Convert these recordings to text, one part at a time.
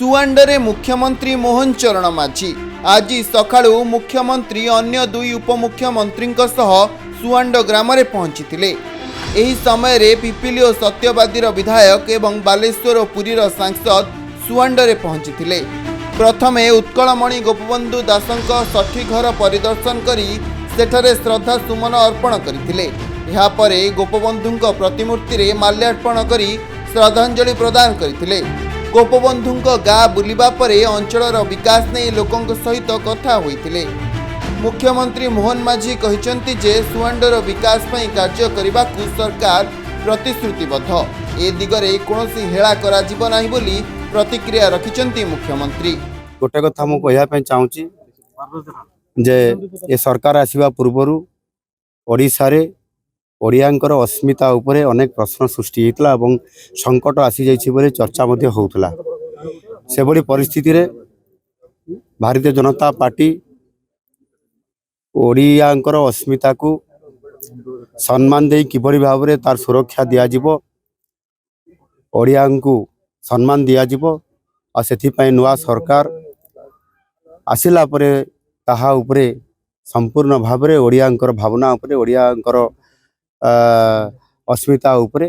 सुआंडरे मुख्यमंत्री मोहन चरण माझी आज सकाळू मुख्यमंत्री अन्य दुई उपमुख्यमंत्री सुआंड ग्राम में पहुंची एही समय रे पिपिली और सत्यवादीर विधायक एवं बालेश्वर और पुरीर सांसद सुआंडरे पहुंची प्रथमे उत्कलमणि गोपबंधु दासंक षठी घर परिदर्शन करी सेठरे श्रद्धा सुमन अर्पण करथिले। एहा परे गोपबंधुंक प्रतिमूर्ति रे माल्यार्पण करी श्रद्धांजलि प्रदान करथिले। गोपबंधुंक गाँ बुलिबा परे अंचलर विकास नहीं लोकंक सहित कथा होइथिले। मुख्यमंत्री मोहन माझी कहिसंती जे सुआंडर विकास पई कार्य करिबाकू सरकार प्रतिश्रुतिबद्ध ए दिगरे कोनोसी हेळा करा जीव नाही बोली प्रतिक्रिया रखिचंती मुख्यमंत्री। गोटे कथा मु कहिया पई चाहूची जे ए सरकार आसीबा पूर्वरु ओडिसा रे ओडियांकर अस्मिता उपरे अनेक प्रश्न सृष्टि होता और संकट आसी जाइए चर्चा होता से बड़ी परिस्थिति रे भारतीय जनता पार्टी ओडियांकर अस्मिता को सम्मान दे किभली भाव में तार सुरक्षा दिज्व ओडिया को सम्मान दिज्व आ से नुआ सरकार आसिला परे ताहा उपरे संपूर्ण भाव में ओडियांकर भावना उपरे ओडियांकर अस्मिता उपरे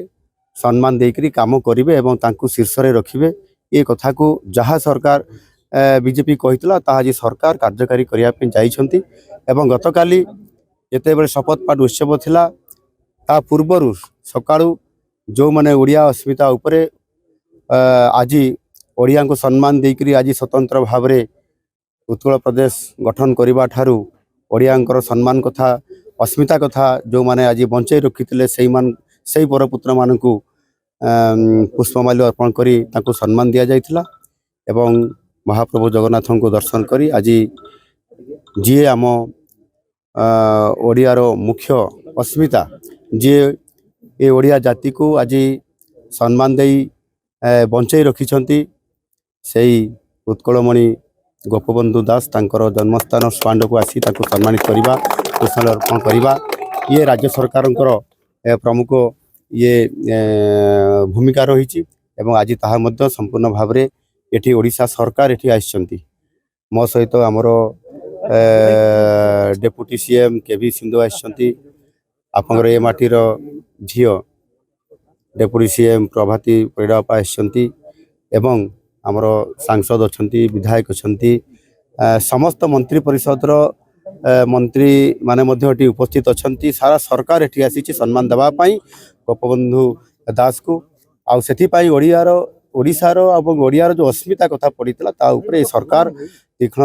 सम्मान देकरी काम करिवे एवं तांकु शीर्ष रे रखिवे ये कथा को जहाँ सरकार बीजेपी कहितला ताहा जी सरकार कार्यकारी करिया पे जाइछंती एवं गतकाली जेते बेले शपथ पाठ उत्सव थिला ता पूर्वरु सकाळू जो माने ओडिया अस्मिता उपरे आज ओडिया को सम्मान देकरी आज स्वतंत्र भाव में उत्कल प्रदेश गठन करबा ठारू ओडियांकर सम्मान कथा अस्मिता कथा जो माने आज बंचाई रखी से परपुत्र मान पुष्पमाल्य अर्पण करी तांको सम्मान दि जाइथिला एवं महाप्रभु जगन्नाथ को दर्शन करी आज जी आम ओडियार मुख्य अस्मिता जी ए ओडिया जाति को आज सम्मान दे बंचाई रखिछंती सेही उत्कलमणि गोपबंधु दास तांकर जन्मस्थान सुआंड को आसी तांको सम्मानित करबा पुष्पांजलि अर्पण करबा ये राज्य सरकार प्रमुख ये भूमिका रही एवं आज ताहा मध्य संपूर्ण भाव में एठी ओडिशा सरकार एठी आइछंती मो सहित आमर डेप्यूटी सीएम केवी सिंधु आइछंती आपनकर ए माटीर झियो डेप्यूटी सीएम प्रभाती परिडापा आइछंती एवं आमर सांसद अछंती विधायक अछंती समस्त मंत्री परिषद मंत्री माने मध्य उपस्थित अछंती सारा सरकार एठी आसी सम्मान देवा पाई गोपबंधु दास को आउ सेथि पाई ओडियार ओडिशार एवं ओडियार जो अस्मिता कथा पड़ीला ता उपरे सरकार तीक्ष्ण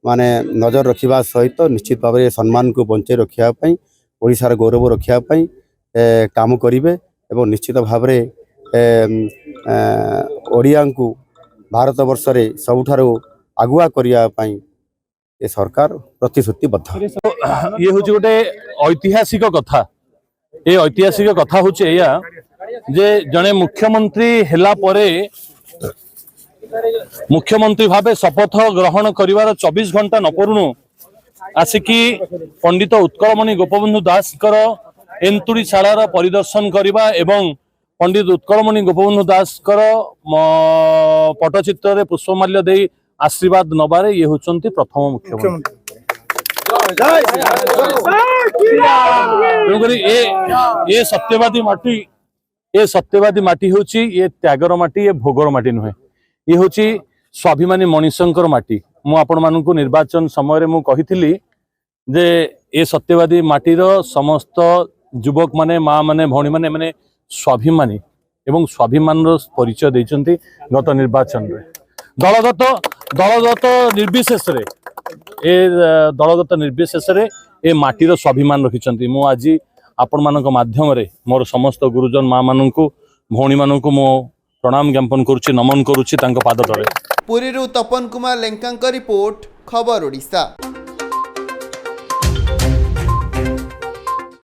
माने नजर रखिबा सहित निश्चित भाव में सम्मान को बंचे रखिया पाई ओडिशार गौरव रखिया पाई काम करिवे एवं निश्चित भाव में ओडिया को भारत वर्ष रे सबुठारो आगुआ करिया पाई ए सरकार प्रतिश्रुतिबद्ध। ये हूँ गोटे ऐतिहासिक कथा ये ऐतिहासिक कथा हूँ या जे जड़े मुख्यमंत्री हेला परे मुख्यमंत्री भावे शपथ ग्रहण करिवार 24 घंटा न परुणु आसिकी पंडित उत्कलमणि गोपबंधु दास एंतुड़ी शालार परिदर्शन करवा एवं पंडित उत्कलमणि गोपबंधु दास पट्टचित्र रे पुष्पमाल्य दे आशीर्वाद नबारे ये होचंती प्रथम मुख्यमंत्री ये सत्यवादी माटी होची ये त्यागर माटी ये भोगर माटी नुहे ये होची स्वाभिमानी मनीषंकर माटी मु आपण मानकु निर्वाचन समय मु कहिथिली जे ये सत्यवादी माटीर समस्त युवक माने माँ माने भौणी माने माने स्वाभिमानी एवं स्वाभिमान परिचय देइचंती गत निर्वाचन रे दलगत निर्विशेष रे ए दलगत निर्विशेष रे ए माटीर स्वाभिमान रखिचंती मु आज आपण मानक माध्यम रे मोर समस्त गुरुजन माँ मानकु भौणी मानकु मो प्रणाम ज्ञापन करूची नमन करूची तांको पाद तळे। पुरीरु तपन कुमार लेंकांक रिपोर्ट खबर ओडिशा।